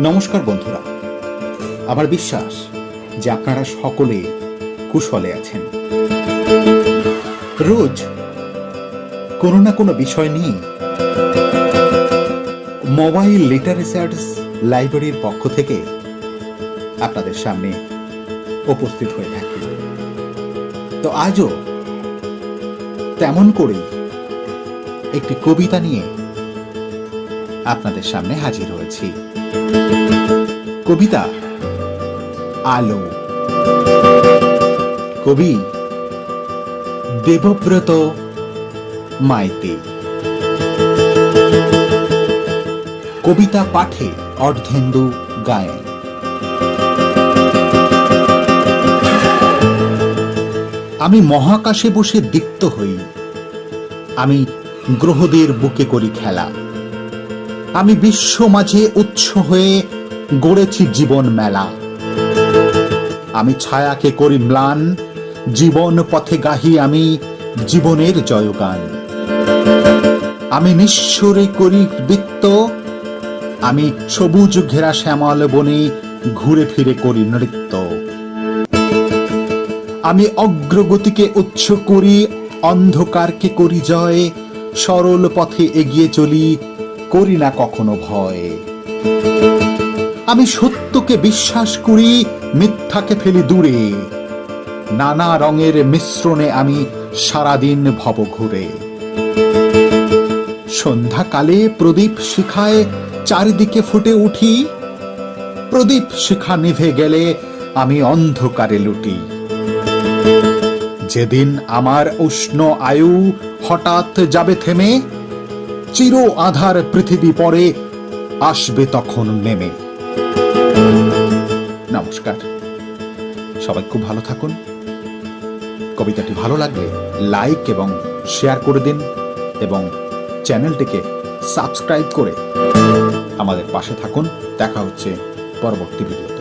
নমস্কার বন্ধুরা, আমার বিশ্বাস যে আপনারা সকলে কুশলে আছেন। রোজ কোনো না কোনো বিষয় নিয়ে মোবাইল লিটারেচার লাইব্রেরির পক্ষ থেকে আপনাদের সামনে উপস্থিত হয়ে থাকি। তো আজও তেমন করেই একটি কবিতা নিয়ে আপনাদের সামনে হাজির হয়েছি। কবিতা আলো। কবি দেবব্রত মাইতি। কবিতা পাঠে অর্ধেন্দু গায়েন। আমি মহাকাশে বসে দীপ্ত হই, আমি গ্রহদের বুকে করি খেলা, আমি বিশ্ব মাঝে উৎস হয়ে গড়েছি জীবন মেলা। আমি ছায়াকে করি ম্লান, জীবন পথে গাহি আমি জীবনের জয়গান। আমি নিঃস্বরে করি বৃত্ত, আমি সবুজ ঘেরা শ্যামল বনে ঘুরে ফিরে করি নৃত্য। আমি অগ্রগতিকে উৎস করি, অন্ধকারকে করি জয়, সরল পথে এগিয়ে চলি, করি না কখনো ভয়। আমি সত্যকে বিশ্বাস করি, মিথ্যাকে ফেলি দূরে, নানা রঙের মিশ্রণে আমি সারাদিন ভব ঘুরে। সন্ধ্যাকালে প্রদীপ শিখায় চারিদিকে ফুটে উঠি, প্রদীপ শিখা নিভে গেলে আমি অন্ধকারে লুটি। যেদিন আমার উষ্ণ আয়ু হঠাৎ যাবে থেমে, চির আধার পৃথিবী পরে আসবে তখন নেমে। নমস্কার, সবাই খুব ভালো থাকুন। কবিতাটি ভালো লাগলে লাইক এবং শেয়ার করে দিন এবং চ্যানেলটিকে সাবস্ক্রাইব করে আমাদের পাশে থাকুন। দেখা হচ্ছে পরবর্তী ভিডিও।